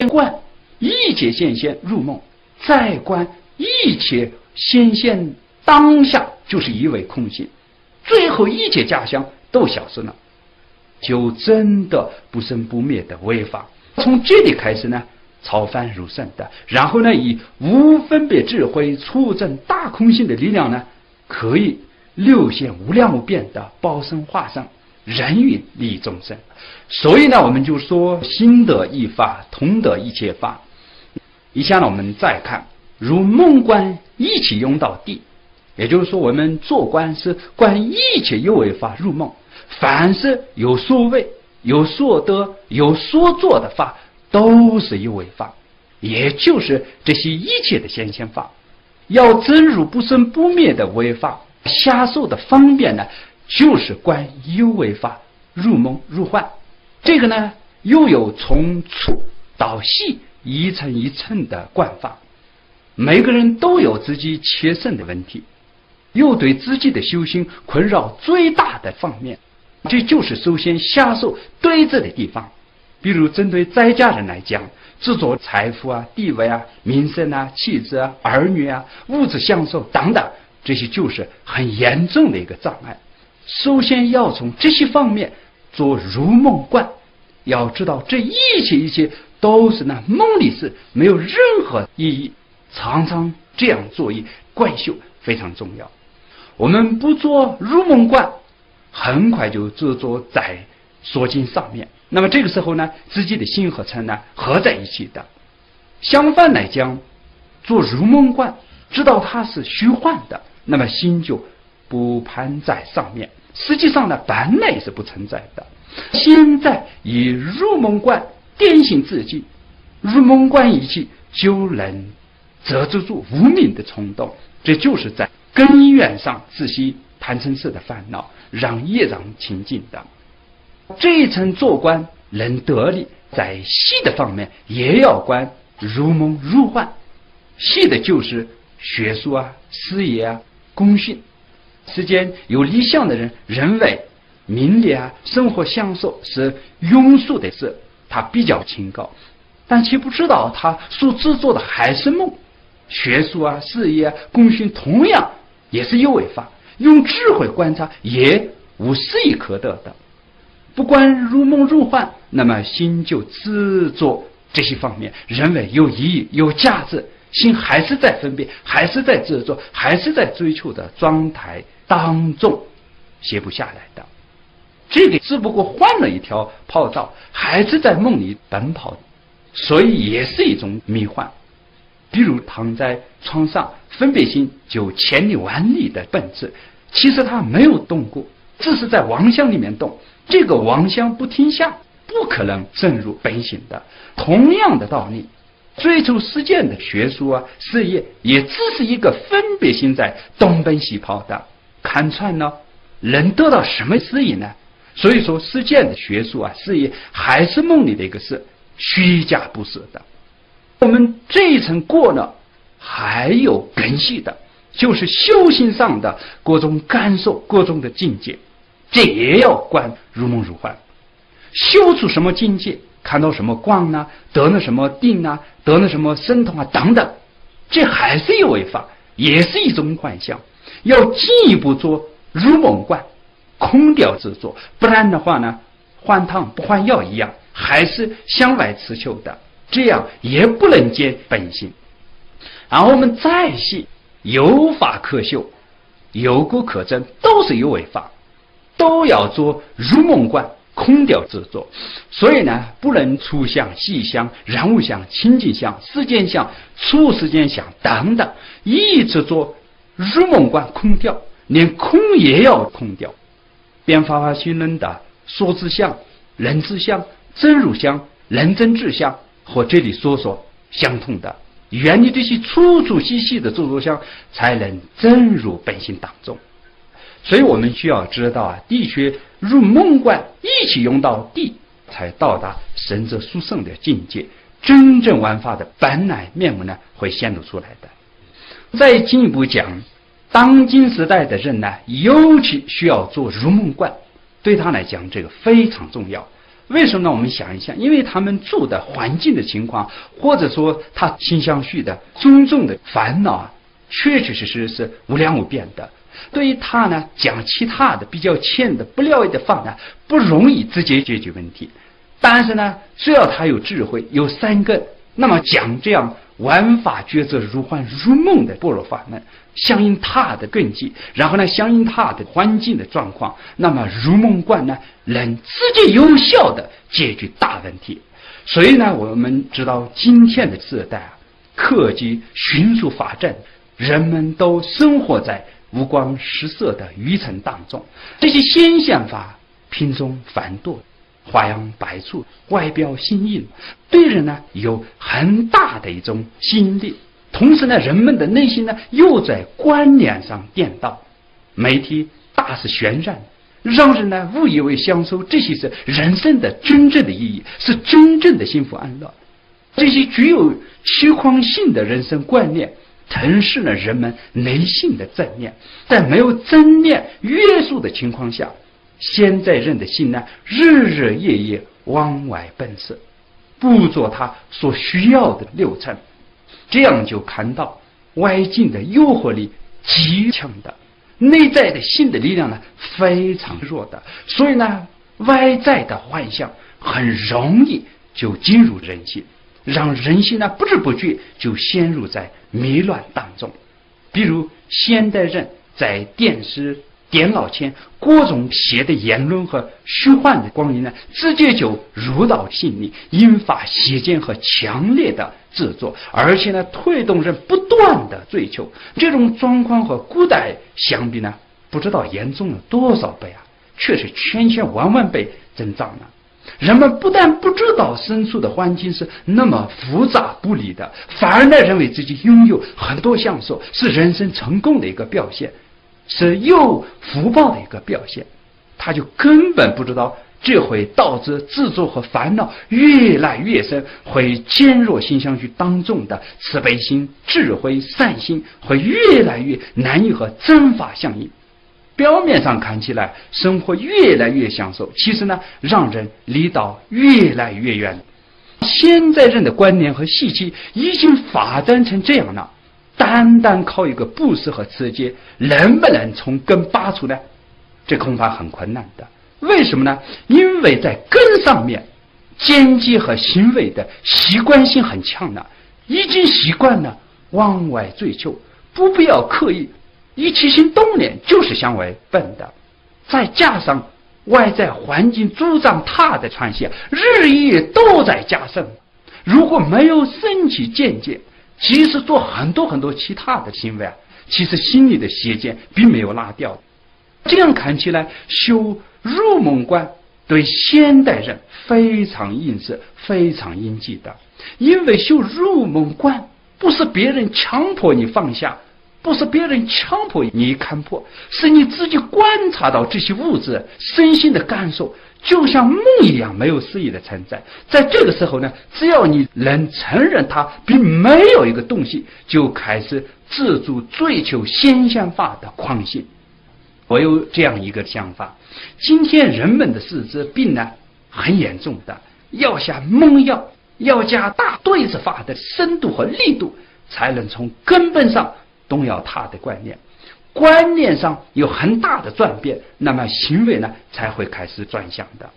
观一切显现入梦，再观一切显现当下就是一味空性，最后一切假象都消失了，就真的不生不灭的为法。从这里开始呢，超凡入圣的，然后呢，以无分别智慧促证大空性的力量呢，可以六现无量无边的报身化生，人云利益众生。所以呢，我们就说心得一法，同得一切法。以下呢，我们再看如梦观一起用到地，也就是说，我们做观是观一切有为法入梦，凡是有所谓、有所得、有所做的法，都是有为法，也就是这些一切的显现法。要真入不生不灭的为法，下手的方便呢，就是观有为法入梦入幻。这个呢，又有从粗到细一层一层的观法。每个人都有自己切身的问题，又对自己的修行困扰最大的方面，这就是首先下手对治的地方。比如针对在家人来讲，执着财富啊、地位啊、名声啊、妻子啊、儿女啊、物质享受等等，这些就是很严重的一个障碍。首先要从这些方面做入梦观，要知道这一切都是那梦里是没有任何意义，常常这样做一观修非常重要。我们不做入梦观，很快就执着在所经上面，那么这个时候呢，自己的心和尘呢合在一起的。相反来讲，做入梦观，知道它是虚幻的，那么心就不攀在上面，实际上呢本来是不存在的。现在以入梦观点醒自己，入梦观一起就能遮住无明的冲动，这就是在根源上自息贪嗔痴的烦恼，让业障清净的。这一层做观能得力，在细的方面也要观入梦入幻。细的就是学术啊、事业啊、功勋。世间有理想的人认为名利啊、生活享受是庸俗的事，他比较清高，但岂不知道他所制作的还是梦。学术啊、事业啊、功勋同样也是有为法，用智慧观察也无事亦可得的。不管入梦入幻，那么心就执着这些方面，认为有意义、有价值，心还是在分别，还是在执着，还是在追求的状态当中歇不下来的。这个只不过换了一条跑道，还是在梦里奔跑，所以也是一种迷幻。比如躺在床上，分别心就千里万里的奔驰，其实它没有动过，只是在妄想里面动。这个妄想不停下，不可能深入本心的。同样的道理，追求实践的学术啊、事业，也只是一个分别心在东奔西跑的。看穿了，能得到什么事业呢？所以说，实践的学术啊、事业还是梦里的一个事，虚假不实的。我们这一层过了，还有更细的，就是修行上的各种感受、各种的境界，这也要观入梦入幻。修出什么境界，看到什么光啊，得了什么定啊，得了什么神通啊等等，这还是有为法，也是一种幻象。要进一步做入梦观，空掉执着，不然的话呢，换汤不换药一样，还是向外持求的，这样也不能见本心。然后我们再细，有法可修，有果可证，都是有为法，都要做入梦观，空掉执着。所以呢，不能粗相、细相、人物相、情境相、时间相、处时间相等等，一直做入梦观空掉，连空也要空掉。变法华虚论的说之相、人之相、真如相、人真智相和这里说相同的，远离这些粗粗细细的著作相，才能真入本心当中。所以我们需要知道啊，地学入梦观一起用到地，才到达神者殊胜的境界，真正玩法的本来面目呢，会显露出来的。再进一步讲，当今时代的人呢，尤其需要做入梦观，对他来讲这个非常重要。为什么呢？我们想一想，因为他们住的环境的情况，或者说他心相续的种种的烦恼啊，确确实实是无量无边的。对于他呢，讲其他的比较浅的不了解的法呢，不容易直接解决问题。但是呢，只要他有智慧，有三根，那么讲这样玩法觉则如幻如梦的般若法门，相应他的根基，然后呢，相应他的环境的状况，那么如梦观呢，能直接有效的解决大问题。所以呢，我们知道今天的时代啊，科技迅速发展，人们都生活在五光十色的愚尘当中，这些显现法品种繁多，花样百出，外表新颖，对人呢有很大的一种吸引力。同时呢，人们的内心呢又在观念上颠倒，媒体大肆渲染，让人呢误以为享受这些是人生的真正的意义，是真正的幸福安乐。这些具有虚框性的人生观念吞噬了人们内心的正念，在没有正念约束的情况下，现在人的心呢日日夜夜往外奔驰，不做他所需要的流程。这样就看到外境的诱惑力极强的，内在的心的力量呢非常弱的，所以呢外在的幻象很容易就进入人心，让人心呢不知不觉就陷入在迷乱当中。比如现代人在电视电脑前各种邪的言论和虚幻的光阴呢，直接就入到心里，引发邪见和强烈的制作，而且呢推动人不断的追求。这种状况和古代相比呢，不知道严重了多少倍啊，却是千千万万倍增长了。人们不但不知道身处的环境是那么复杂不利的，反而呢认为自己拥有很多享受，是人生成功的一个表现，是有福报的一个表现。他就根本不知道这会导致执着和烦恼越来越深，会减弱心相续当中的慈悲心、智慧、善心，会越来越难以和真法相应。表面上看起来生活越来越享受，其实呢让人离道越来越远。现在人的观念和习气已经发展成这样了，单单靠一个布施和持戒，能不能从根拔除呢？这恐怕很困难的。为什么呢？因为在根上面，见解和行为的习惯性很强了，已经习惯了往外追求，不必要刻意，一起心动念就是向外奔的。再加上外在环境主张它的传现，日夜都在加深。如果没有升起见解，即使做很多很多其他的行为啊，其实心里的邪见并没有拉掉。这样看起来，修入梦观对现代人非常应时，非常应记的。因为修入梦观不是别人强迫你放下，不是别人强迫你看破，是你自己观察到这些物质身心的感受就像梦一样没有思议的存在。在这个时候呢，只要你能承认它并没有一个东西，就开始自主追求显现法的狂心。我有这样一个想法，今天人们的四肢病呢很严重的，要下猛药，要加大对治法的深度和力度，才能从根本上动摇他的观念。观念上有很大的转变，那么行为呢才会开始转向的。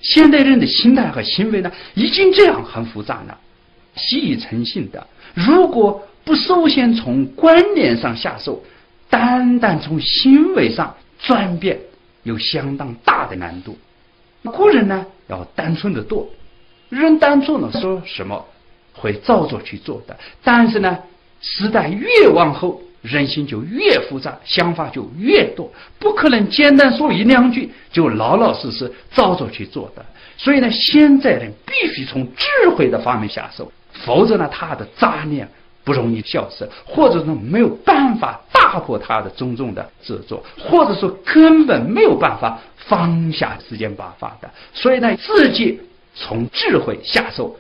现代人的心态和行为呢已经这样很复杂了，习以成性的。如果不首先从观念上下手，单单从行为上转变有相当大的难度。古人呢要单纯的多，人单纯的说什么会照着去做的，但是呢时代越往后，人心就越复杂，想法就越多，不可能简单说一两句就老老实实照着去做的。所以呢，现在人必须从智慧的方面下手，否则呢他的杂念不容易消失，或者说没有办法打破他的种种的执着，或者说根本没有办法放下世间八法的。所以呢，自己从智慧下手，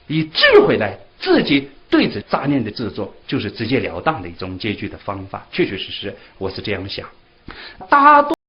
以智慧来自己对着杂念的执着，就是直截了当的一种解决的方法。确确实实我是这样想。大多